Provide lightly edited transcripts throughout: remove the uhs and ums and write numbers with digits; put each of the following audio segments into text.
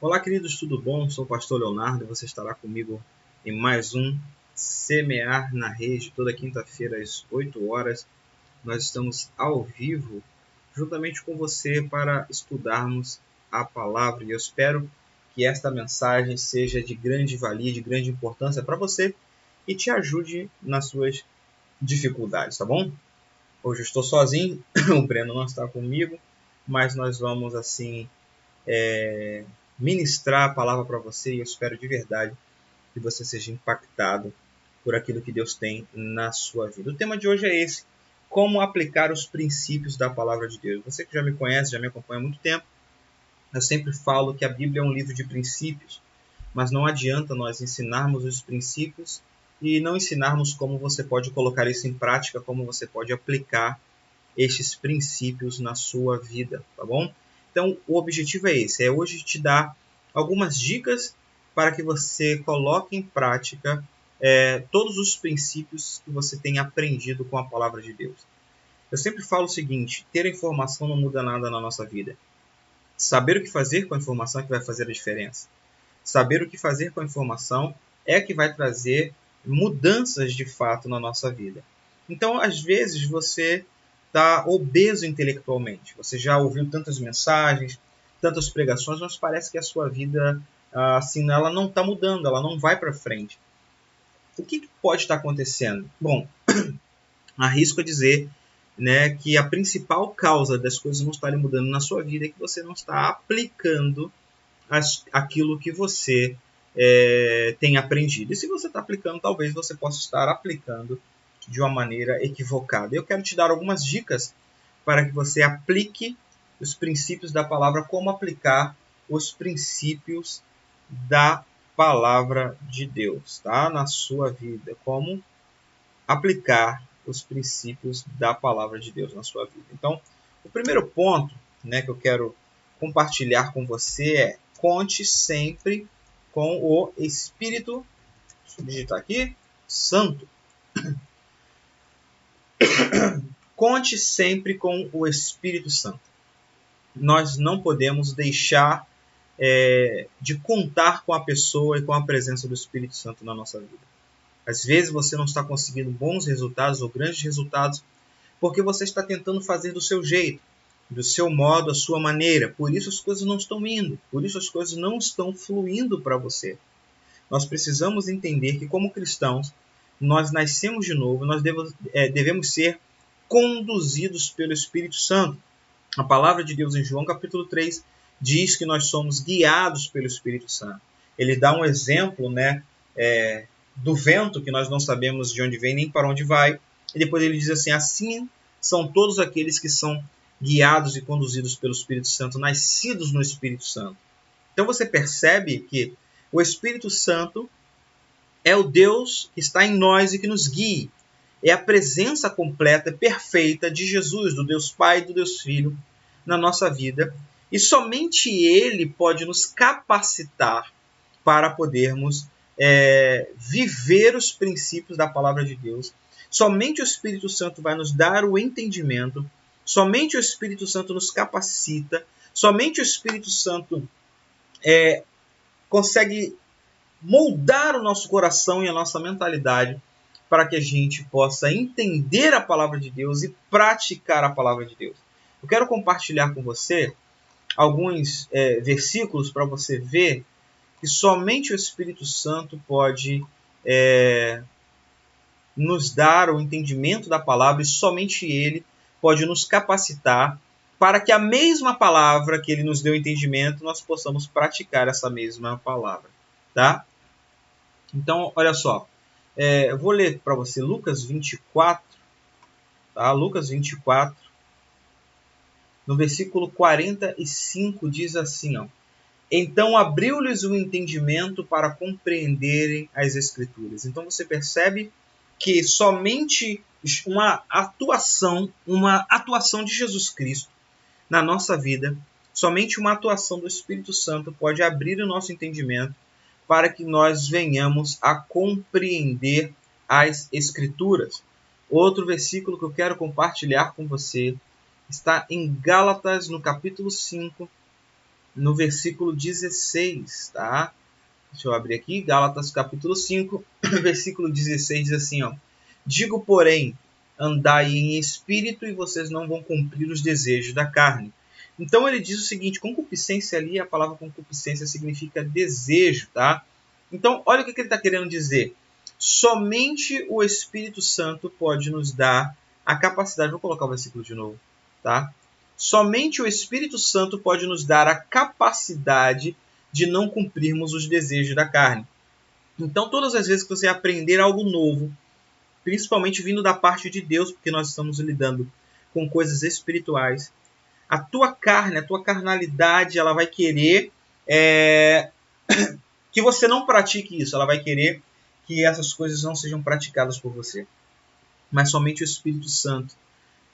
Olá, queridos, tudo bom? Sou o pastor Leonardo e você estará comigo em mais um Semear na Rede, toda quinta-feira às 8 horas. Nós estamos ao vivo, juntamente com você, para estudarmos a palavra. E eu espero que esta mensagem seja de grande valia, de grande importância para você e te ajude nas suas dificuldades, tá bom? Hoje eu estou sozinho, o Breno não está comigo, mas nós vamos, assim, ministrar a palavra para você e eu espero de verdade que você seja impactado por aquilo que Deus tem na sua vida. O tema de hoje é esse: como aplicar os princípios da palavra de Deus. Você que já me conhece, já me acompanha há muito tempo, eu sempre falo que a Bíblia é um livro de princípios, mas não adianta nós ensinarmos os princípios e não ensinarmos como você pode colocar isso em prática, como você pode aplicar estes princípios na sua vida, tá bom? Então, o objetivo é esse, é hoje te dar algumas dicas para que você coloque em prática todos os princípios que você tem aprendido com a palavra de Deus. Eu sempre falo o seguinte: ter informação não muda nada na nossa vida. Saber o que fazer com a informação é que vai fazer a diferença. Saber o que fazer com a informação é que vai trazer mudanças de fato na nossa vida. Então, às vezes, você está obeso intelectualmente. Você já ouviu tantas mensagens, tantas pregações, mas parece que a sua vida, assim, ela não está mudando, ela não vai para frente. O que pode estar acontecendo? Bom, arrisco a dizer, né, que a principal causa das coisas não estarem mudando na sua vida é que você não está aplicando aquilo que você tem aprendido. E se você está aplicando, talvez você possa estar aplicando de uma maneira equivocada. Eu quero te dar algumas dicas para que você aplique os princípios da palavra, como aplicar os princípios da palavra de Deus, tá? Na sua vida, como aplicar os princípios da palavra de Deus na sua vida. Então, o primeiro ponto, né, que eu quero compartilhar com você é: conte sempre com o Espírito, deixa eu digitar aqui, Santo. Conte sempre com o Espírito Santo. Nós não podemos deixar de contar com a pessoa e com a presença do Espírito Santo na nossa vida. Às vezes você não está conseguindo bons resultados ou grandes resultados porque você está tentando fazer do seu jeito, do seu modo, a sua maneira. Por isso as coisas não estão indo, por isso as coisas não estão fluindo para você. Nós precisamos entender que, como cristãos, nós nascemos de novo, nós devemos ser conduzidos pelo Espírito Santo. A palavra de Deus em João capítulo 3 diz que nós somos guiados pelo Espírito Santo. Ele dá um exemplo, né, do vento, que nós não sabemos de onde vem nem para onde vai. E depois ele diz assim: assim são todos aqueles que são guiados e conduzidos pelo Espírito Santo, nascidos no Espírito Santo. Então você percebe que o Espírito Santo é o Deus que está em nós e que nos guia. É a presença completa, perfeita de Jesus, do Deus Pai e do Deus Filho na nossa vida. E somente Ele pode nos capacitar para podermos viver os princípios da palavra de Deus. Somente o Espírito Santo vai nos dar o entendimento. Somente o Espírito Santo nos capacita. Somente o Espírito Santo consegue moldar o nosso coração e a nossa mentalidade para que a gente possa entender a palavra de Deus e praticar a palavra de Deus. Eu quero compartilhar com você alguns versículos para você ver que somente o Espírito Santo pode nos dar o entendimento da palavra e somente Ele pode nos capacitar para que a mesma palavra que Ele nos deu entendimento, nós possamos praticar essa mesma palavra, tá? Então, olha só, eu vou ler para você Lucas 24, tá? Lucas 24, no versículo 45, diz assim, ó: então abriu-lhes o entendimento para compreenderem as Escrituras. Então você percebe que somente uma atuação de Jesus Cristo na nossa vida, somente uma atuação do Espírito Santo pode abrir o nosso entendimento para que nós venhamos a compreender as Escrituras. Outro versículo que eu quero compartilhar com você está em Gálatas, no capítulo 5, no versículo 16, tá? Deixa eu abrir aqui, Gálatas capítulo 5, versículo 16 diz assim, ó: digo, porém, andai em espírito e vocês não vão cumprir os desejos da carne. Então ele diz o seguinte, concupiscência ali, a palavra concupiscência significa desejo, tá? Então, olha o que ele está querendo dizer. Somente o Espírito Santo pode nos dar a capacidade, vou colocar o versículo de novo, tá? Somente o Espírito Santo pode nos dar a capacidade de não cumprirmos os desejos da carne. Então, todas as vezes que você aprender algo novo, principalmente vindo da parte de Deus, porque nós estamos lidando com coisas espirituais, a tua carne, a tua carnalidade, ela vai querer que você não pratique isso. Ela vai querer que essas coisas não sejam praticadas por você. Mas somente o Espírito Santo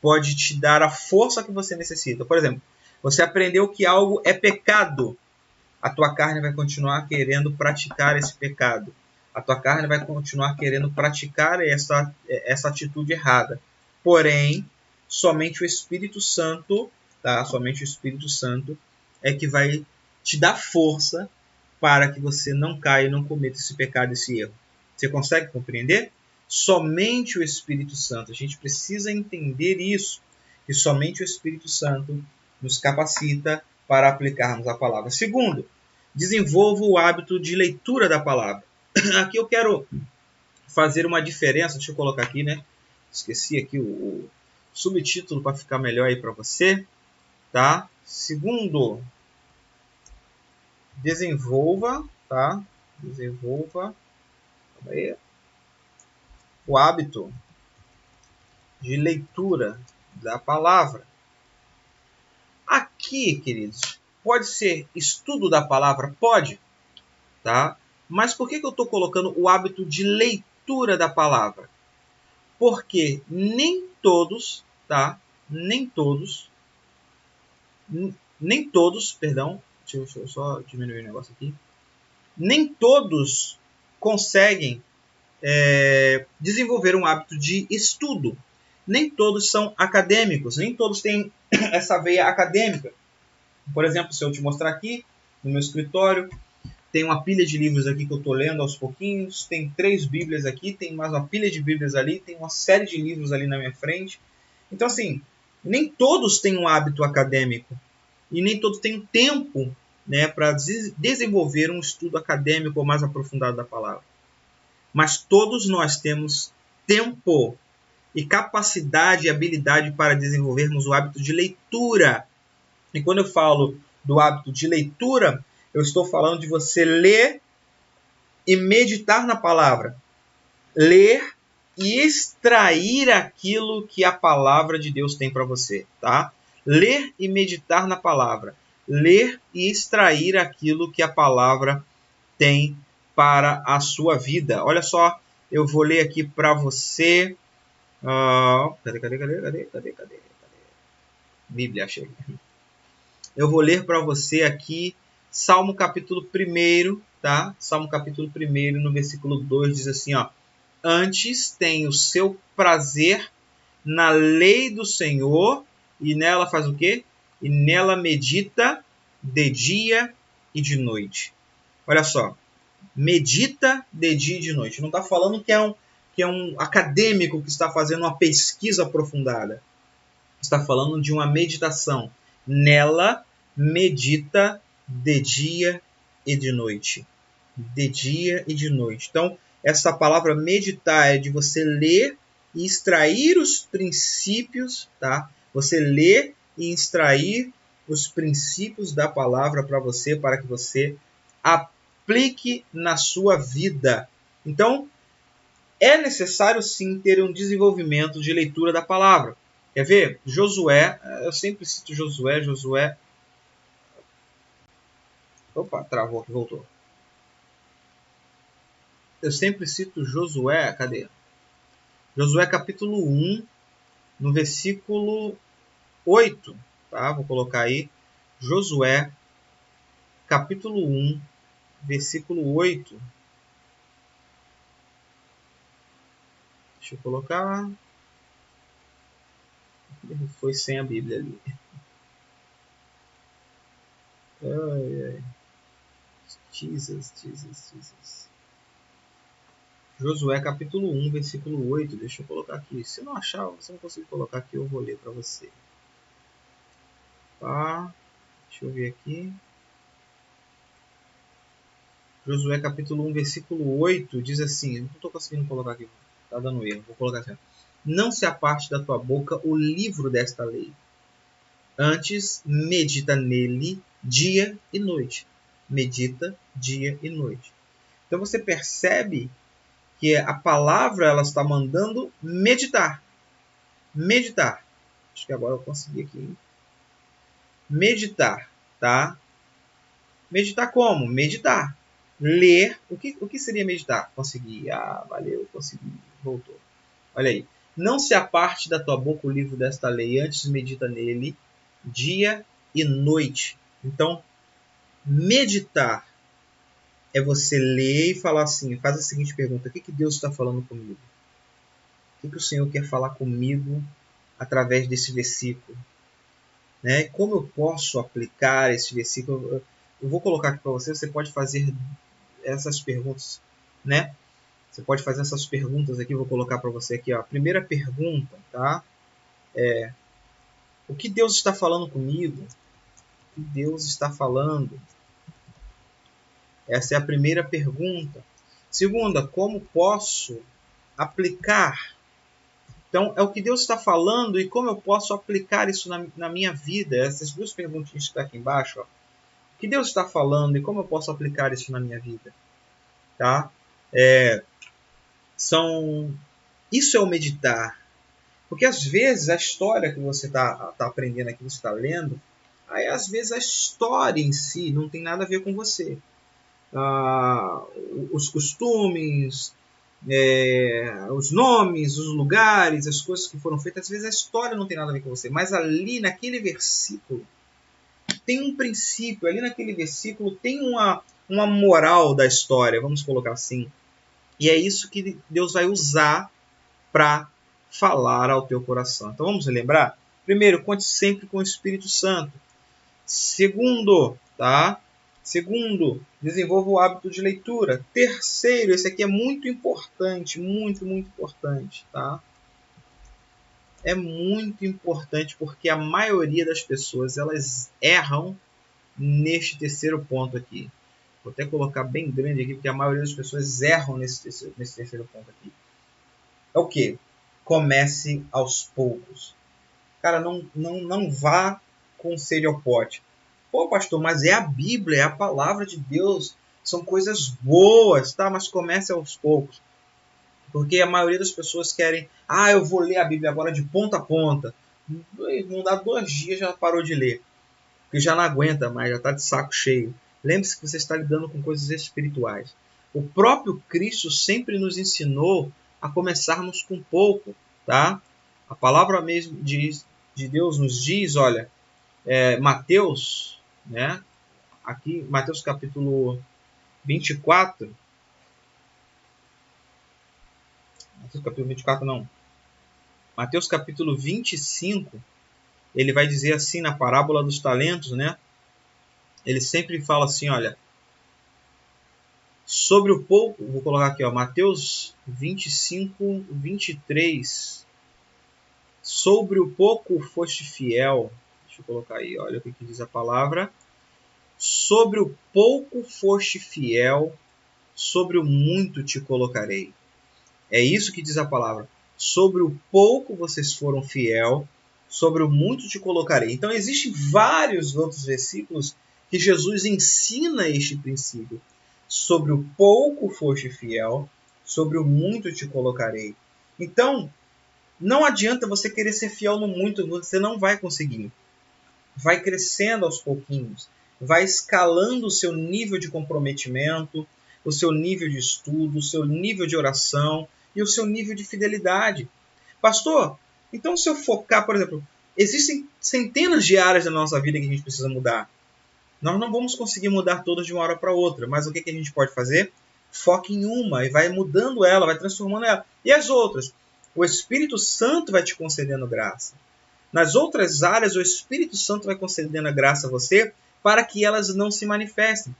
pode te dar a força que você necessita. Por exemplo, você aprendeu que algo é pecado. A tua carne vai continuar querendo praticar esse pecado. A tua carne vai continuar querendo praticar essa atitude errada. Porém, somente o Espírito Santo, tá? Somente o Espírito Santo é que vai te dar força para que você não caia e não cometa esse pecado, esse erro. Você consegue compreender? Somente o Espírito Santo. A gente precisa entender isso. E somente o Espírito Santo nos capacita para aplicarmos a palavra. Segundo, desenvolva o hábito de leitura da palavra. Aqui eu quero fazer uma diferença. Deixa eu colocar aqui, né? Esqueci aqui o subtítulo para ficar melhor aí para você, tá? Segundo, desenvolva, tá? Desenvolva o hábito de leitura da palavra. Aqui, queridos, pode ser estudo da palavra? Pode, tá? Mas por que eu estou colocando o hábito de leitura da palavra? Porque nem todos, tá? Nem todos, perdão, deixa eu só diminuir o negócio aqui. Nem todos conseguem desenvolver um hábito de estudo. Nem todos são acadêmicos, nem todos têm essa veia acadêmica. Por exemplo, se eu te mostrar aqui, no meu escritório, tem uma pilha de livros aqui que eu estou lendo aos pouquinhos, tem 3 bíblias aqui, tem mais uma pilha de bíblias ali, tem uma série de livros ali na minha frente. Então, assim, nem todos têm um hábito acadêmico e nem todos têm tempo, né, para desenvolver um estudo acadêmico mais aprofundado da palavra. Mas todos nós temos tempo e capacidade e habilidade para desenvolvermos o hábito de leitura. E quando eu falo do hábito de leitura, eu estou falando de você ler e meditar na palavra. Ler e extrair aquilo que a palavra de Deus tem para você, tá? Ler e meditar na palavra. Ler e extrair aquilo que a palavra tem para a sua vida. Olha só, eu vou ler aqui para você. Cadê? Bíblia, achei. Eu vou ler para você aqui Salmo capítulo 1, tá? Salmo capítulo 1, no versículo 2, diz assim, ó: antes tem o seu prazer na lei do Senhor, e nela faz o quê? E nela medita de dia e de noite. Olha só, medita de dia e de noite. Não está falando que é um acadêmico que está fazendo uma pesquisa aprofundada. Está falando de uma meditação. Nela medita de dia e de noite. De dia e de noite. Então, essa palavra meditar é de você ler e extrair os princípios, tá? Você ler e extrair os princípios da palavra para você, para que você aplique na sua vida. Então, é necessário sim ter um desenvolvimento de leitura da palavra. Quer ver? Josué, eu sempre cito Josué. Opa, travou aqui, voltou. Eu sempre cito Josué, cadê? Josué capítulo 1, no versículo 8, tá? Vou colocar aí, Josué capítulo 1, versículo 8. Deixa eu colocar. Foi sem a Bíblia ali. Ai, ai. Jesus. Josué capítulo 1, versículo 8. Deixa eu colocar aqui. Se eu não achar, se eu não conseguir colocar aqui, eu vou ler para você. Tá? Deixa eu ver aqui. Josué capítulo 1, versículo 8 diz assim. Não estou conseguindo colocar aqui. Está dando erro. Vou colocar assim. Não se aparte da tua boca o livro desta lei. Antes, medita nele dia e noite. Medita dia e noite. Então você percebe que a palavra ela está mandando meditar. Meditar. Acho que agora eu consegui aqui. Meditar, tá? Meditar como? Meditar. Ler. O que seria meditar? Consegui. Ah, valeu, consegui. Voltou. Olha aí. Não se aparte da tua boca o livro desta lei, antes medita nele dia e noite. Então, meditar é você ler e falar assim, faz a seguinte pergunta: o que Deus está falando comigo? O que o Senhor quer falar comigo através desse versículo? Né? Como eu posso aplicar esse versículo? Eu vou colocar aqui para você, você pode fazer essas perguntas, né? Você pode fazer essas perguntas aqui, vou colocar para você aqui, ó. A primeira pergunta, tá? O que Deus está falando comigo? O que Deus está falando? Essa é a primeira pergunta. Segunda, como posso aplicar? Então, é o que Deus está falando e como eu posso aplicar isso na minha vida? Essas duas perguntas que estão aqui embaixo. Ó. O que Deus está falando e como eu posso aplicar isso na minha vida? Tá? Isso é o meditar. Porque às vezes a história que você está aprendendo aqui, você está lendo, aí às vezes a história em si não tem nada a ver com você. Os costumes, os nomes, os lugares, as coisas que foram feitas, às vezes a história não tem nada a ver com você. Mas ali naquele versículo tem um princípio, ali naquele versículo tem uma moral da história, vamos colocar assim. E é isso que Deus vai usar para falar ao teu coração. Então vamos relembrar? Primeiro, conte sempre com o Espírito Santo. Segundo, desenvolva o hábito de leitura. Terceiro, esse aqui é muito importante, muito importante, tá? É muito importante porque a maioria das pessoas elas erram neste terceiro ponto aqui. Vou até colocar bem grande aqui porque a maioria das pessoas erram nesse terceiro ponto aqui. É o quê? Comece aos poucos. Cara, não vá com sede ao pote. Pô, pastor, mas é a Bíblia, é a palavra de Deus. São coisas boas, tá? Mas comece aos poucos. Porque a maioria das pessoas querem... eu vou ler a Bíblia agora de ponta a ponta. Não dá 2 dias, já parou de ler. Porque já não aguenta mais, já está de saco cheio. Lembre-se que você está lidando com coisas espirituais. O próprio Cristo sempre nos ensinou a começarmos com pouco, tá? A palavra mesmo de Deus nos diz, olha, Mateus, né? Aqui, Mateus capítulo 24. Mateus capítulo 24 não. Mateus capítulo 25, ele vai dizer assim na parábola dos talentos, né? Ele sempre fala assim, olha, sobre o pouco, vou colocar aqui, ó, Mateus 25, 23. Sobre o pouco foste fiel. Deixa eu colocar aí, olha o que diz a palavra. Sobre o pouco foste fiel, sobre o muito te colocarei. É isso que diz a palavra. Sobre o pouco vocês foram fiel, sobre o muito te colocarei. Então existem vários outros versículos que Jesus ensina este princípio. Sobre o pouco foste fiel, sobre o muito te colocarei. Então, não adianta você querer ser fiel no muito, você não vai conseguir. Vai crescendo aos pouquinhos, vai escalando o seu nível de comprometimento, o seu nível de estudo, o seu nível de oração e o seu nível de fidelidade. Pastor, então se eu focar, por exemplo, existem centenas de áreas da nossa vida que a gente precisa mudar. Nós não vamos conseguir mudar todas de uma hora para outra, mas o que a gente pode fazer? Foque em uma e vai mudando ela, vai transformando ela. E as outras? O Espírito Santo vai te concedendo graça. Nas outras áreas, o Espírito Santo vai concedendo a graça a você para que elas não se manifestem.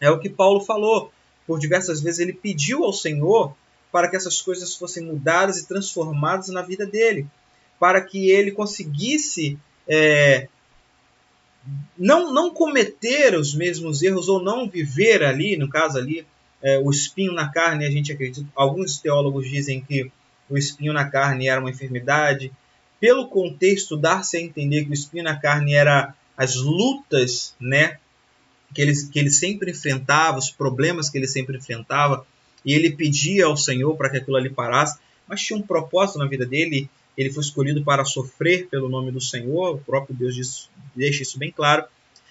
É o que Paulo falou. Por diversas vezes ele pediu ao Senhor para que essas coisas fossem mudadas e transformadas na vida dele, para que ele conseguisse não cometer os mesmos erros ou não viver ali, no caso ali, o espinho na carne. A gente acredita, alguns teólogos dizem que o espinho na carne era uma enfermidade. Pelo contexto, dar-se a entender que o espinho na carne era as lutas, né, que ele sempre enfrentava, os problemas que ele sempre enfrentava, e ele pedia ao Senhor para que aquilo ali parasse, mas tinha um propósito na vida dele. Ele foi escolhido para sofrer pelo nome do Senhor, o próprio Deus deixa isso bem claro.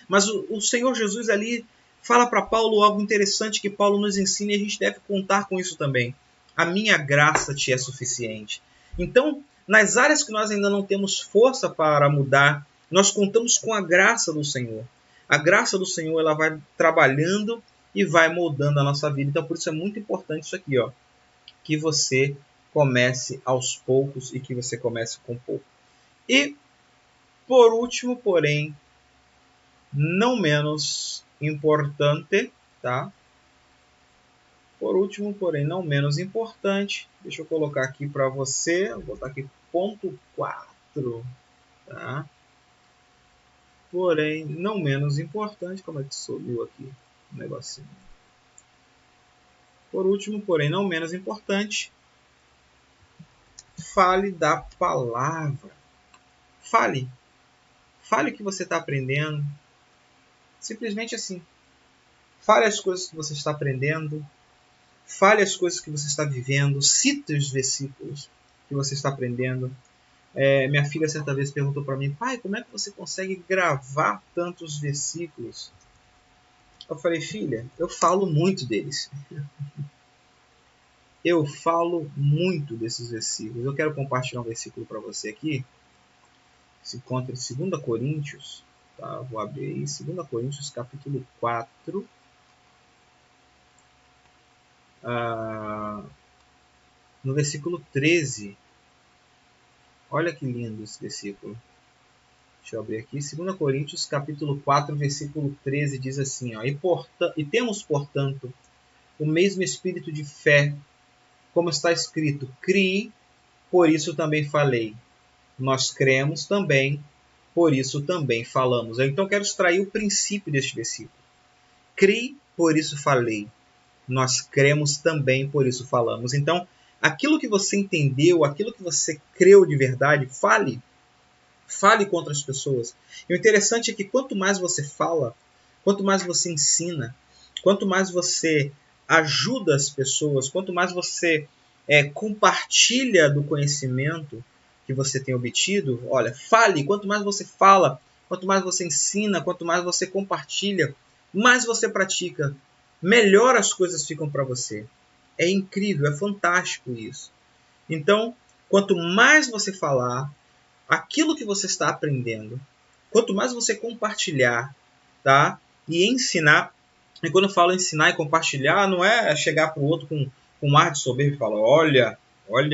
Mas o Senhor Jesus ali fala para Paulo algo interessante que Paulo nos ensina, e a gente deve contar com isso também. A minha graça te é suficiente. Então, nas áreas que nós ainda não temos força para mudar, nós contamos com a graça do Senhor. A graça do Senhor, ela vai trabalhando e vai moldando a nossa vida. Então, por isso é muito importante isso aqui, ó, que você comece aos poucos e que você comece com pouco. E, por último, porém, não menos importante, tá? Por último, porém, não menos importante, deixa eu colocar aqui para você, vou botar aqui ponto 4, tá? Porém, não menos importante, como é que subiu aqui o negocinho? Por último, porém, não menos importante, fale da palavra. Fale. Fale o que você está aprendendo. Simplesmente assim. Fale as coisas que você está aprendendo. Fale as coisas que você está vivendo. Cite os versículos que você está aprendendo. Minha filha certa vez perguntou para mim: pai, como é que você consegue gravar tantos versículos? Eu falei: filha, eu falo muito deles. Eu falo muito desses versículos. Eu quero compartilhar um versículo para você aqui. Se encontra em 2 Coríntios. Tá? Vou abrir aí. 2 Coríntios, capítulo 4. No versículo 13. Olha que lindo esse versículo. Deixa eu abrir aqui. 2 Coríntios, capítulo 4, versículo 13, diz assim, ó, e temos, portanto, o mesmo espírito de fé, como está escrito: criei, por isso também falei. Nós cremos também, por isso também falamos. Então eu quero extrair o princípio deste versículo. Criei, por isso falei. Nós cremos também, por isso falamos. Então, aquilo que você entendeu, aquilo que você creu de verdade, fale. Fale com outras pessoas. E o interessante é que quanto mais você fala, quanto mais você ensina, quanto mais você ajuda as pessoas, quanto mais você compartilha do conhecimento que você tem obtido, olha, fale. Quanto mais você fala, quanto mais você ensina, quanto mais você compartilha, mais você pratica, melhor as coisas ficam para você. É incrível, é fantástico isso. Então, quanto mais você falar aquilo que você está aprendendo, quanto mais você compartilhar, tá? E ensinar. E quando eu falo ensinar e compartilhar, não é chegar para o outro com um ar de soberba e falar: olha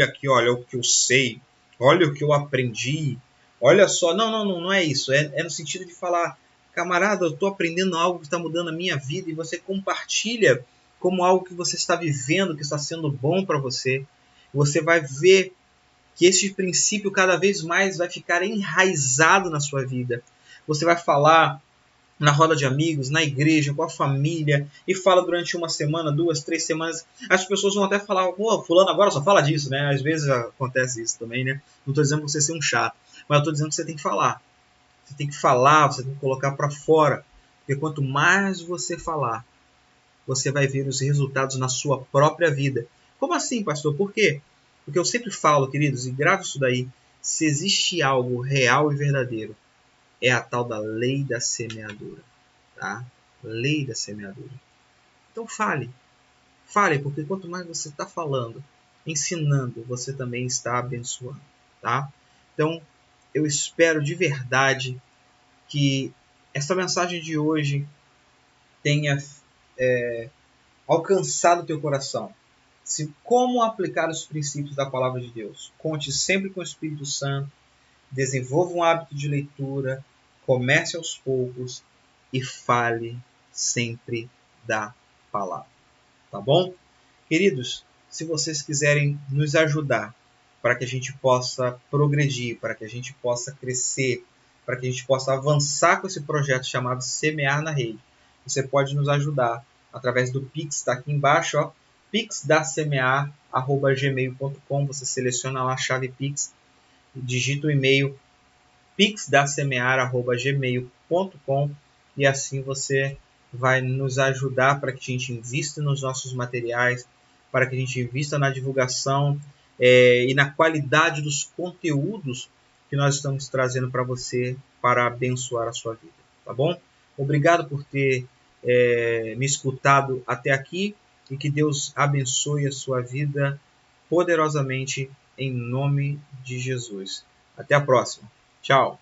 aqui, olha o que eu sei, olha o que eu aprendi, olha só. Não é isso. É no sentido de falar: camarada, eu estou aprendendo algo que está mudando a minha vida, e você compartilha como algo que você está vivendo, que está sendo bom para você. Você vai ver que esse princípio cada vez mais vai ficar enraizado na sua vida. Você vai falar na roda de amigos, na igreja, com a família, e fala durante uma semana, 2, 3 semanas. As pessoas vão até falar: pô, fulano agora só fala disso, né? Às vezes acontece isso também, né? Não estou dizendo que você ser um chato, mas eu estou dizendo que você tem que falar. Você tem que falar, você tem que colocar para fora. Porque quanto mais você falar, você vai ver os resultados na sua própria vida. Como assim, pastor? Por quê? Porque eu sempre falo, queridos, e grave isso daí: se existe algo real e verdadeiro, é a tal da lei da semeadura. Tá? Lei da semeadura. Então fale. Fale, porque quanto mais você está falando, ensinando, você também está abençoando. Tá? Então, eu espero de verdade que essa mensagem de hoje tenha alcançado o teu coração. Como aplicar os princípios da palavra de Deus? Conte sempre com o Espírito Santo, desenvolva um hábito de leitura, comece aos poucos, e fale sempre da palavra. Tá bom? Queridos, se vocês quiserem nos ajudar para que a gente possa progredir, para que a gente possa crescer, para que a gente possa avançar com esse projeto chamado Semear na Rede, você pode nos ajudar através do Pix, está aqui embaixo, ó, pixdasemear@gmail.com. Você seleciona lá a chave Pix, digita o e-mail pixdasemear@gmail.com e assim você vai nos ajudar para que a gente invista nos nossos materiais, para que a gente invista na divulgação e na qualidade dos conteúdos que nós estamos trazendo para você para abençoar a sua vida, tá bom? Obrigado por ter me escutado até aqui e que Deus abençoe a sua vida poderosamente em nome de Jesus. Até a próxima. Tchau.